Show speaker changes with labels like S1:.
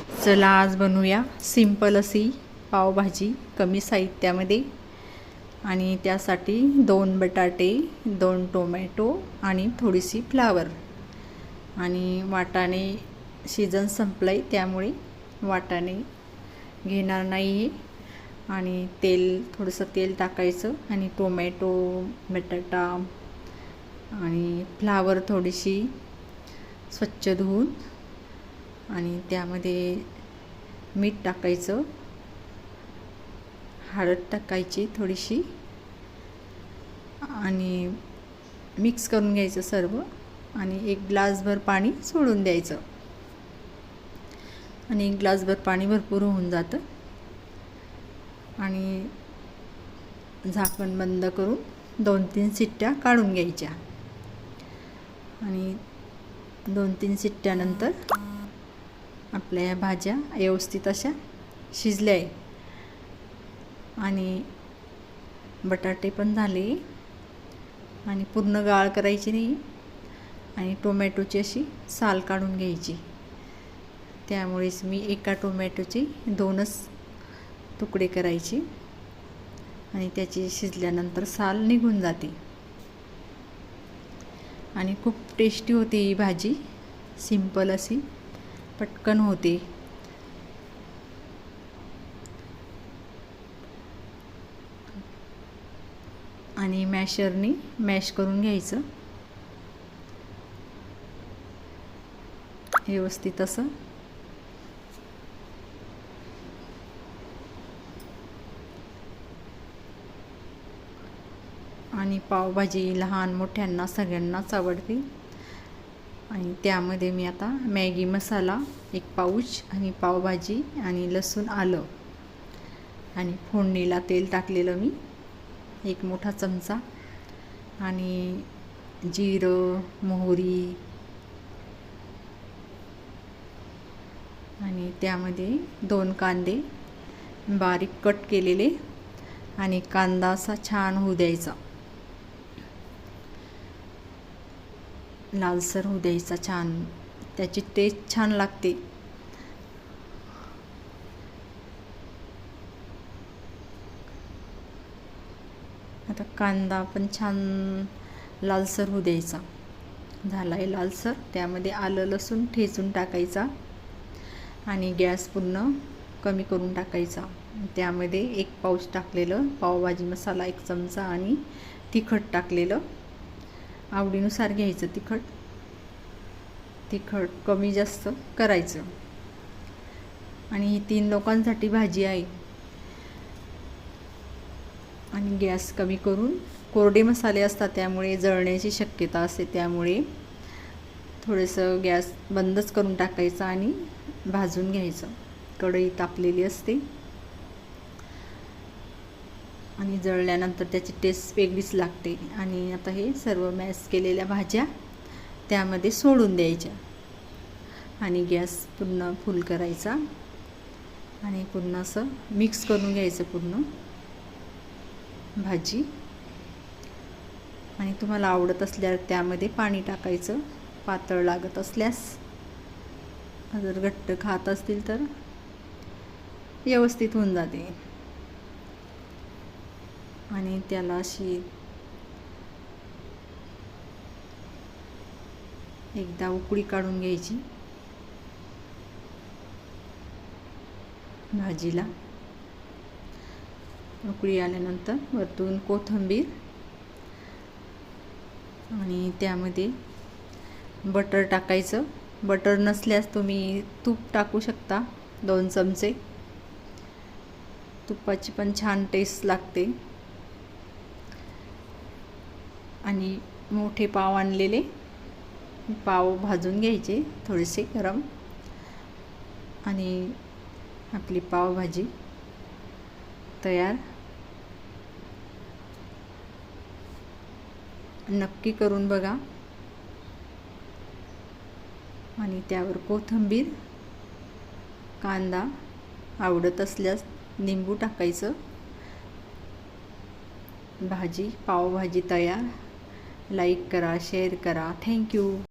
S1: चला आज बनवूया सिंपल अशी पावभाजी कमी साहित्यामध्ये. आणि त्यासाठी 2 बटाटे, 2 टोमॅटो आणि थोडीशी फ्लावर. आणि वाटाणे सीजन संपला आहे त्यामुळे वाटाणे घेणार नाही आहे. आणि थोडंसं तेल टाकायचं आणि टोमॅटो, बटाटा आणि फ्लावर थोडीशी स्वच्छ धुवून आणि त्यामध्ये मीठ टाकायचं, हळद टाकायची थोडीशी आणि मिक्स करून घ्यायचं सर्व. आणि 1 ग्लासभर पाणी सोडून द्यायचं आणि 1 ग्लासभर पाणी भरपूर होऊन जातं. आणि झाकण बंद करून 2-3 शिट्ट्या काढून घ्यायच्या. आणि 2-3 शिट्ट्यानंतर आपल्या या भाज्या व्यवस्थित अशा शिजल्या आहे. आणि बटाटे पण झाले आणि पूर्ण गाळ करायची नाही. आणि टोमॅटोची अशी साल काढून घ्यायची. त्यामुळेच मी एका टोमॅटोचे 2च तुकडे करायचे आणि त्याची शिजल्यानंतर साल निघून जाते. आणि खूप टेस्टी होते ही भाजी, सिंपल अशी, पटकन होते. आणि मॅशरने मॅश करून घ्यायचं व्यवस्थित असं. आणि पावभाजी लहान मोठ्यांना सगळ्यांनाच आवडते. आणि त्यामध्ये मी आता मॅगी मसाला 1 पाऊच आणि पावभाजी आणि लसूण आलं आणि फोडणीला तेल टाकलेलं मी 1 मोठा चमचा. आणि जिरं, मोहरी आणि त्यामध्ये 2 कांदे बारीक कट केलेले. आणि कांदा असा छान होऊ द्यायचा, लालसर होऊ द्यायचा छान, त्याची टेस्ट छान लागते. आता कांदा पण छान लालसर होऊ द्यायचा. झाला आहे लालसर. त्यामध्ये आलं लसूण ठेचून टाकायचा आणि गॅस पूर्ण कमी करून टाकायचा. त्यामध्ये 1 पाऊच टाकलेलं पावभाजी मसाला 1 चमचा आणि तिखट टाकलेलं. आवडीनुसार घ्यायचं तिखट कमी जास्त करायचं. आणि ही 3 लोकांसाठी भाजी आहे. आणि गॅस कमी करून, कोरडे मसाले असतात त्यामुळे जळण्याची शक्यता असते, त्यामुळे थोडंसं गॅस बंदच करून टाकायचा आणि भाजून घ्यायचं. कढई तापलेली असते आणि जळल्यानंतर त्याची टेस्ट वेगळीच लागते. आणि आता हे सर्व मॅश केलेल्या भाज्या त्यामध्ये सोडून द्यायच्या आणि गॅस पूर्ण फुल करायचा आणि पूर्ण असं मिक्स करून घ्यायचं पूर्ण भाजी. आणि तुम्हाला आवडत असल्यावर त्यामध्ये पाणी टाकायचं, पातळ लागत असल्यास. जर घट्ट खात असतील तर व्यवस्थित होऊन जाते. आणि त्याला अशी एकदा उकळी काढून घ्यायची भाजीला. उकळी आल्यानंतर वरतून कोथिंबीर आणि त्यामध्ये बटर टाकायचं. बटर नसल्यास तुम्ही तूप टाकू शकता 2 चमचे. तुपाची पण छान टेस्ट लागते. आणि मोठे पाव आणलेले पाव भाजून घ्यायचे थोडेसे गरम. आणि आपली पावभाजी तयार. नक्की करून बघा. आणि त्यावर कोथिंबीर, कांदा, आवडत असल्यास लिंबू टाकायचं. पावभाजी तयार. लाईक करा, शेअर करा. थँक्यू.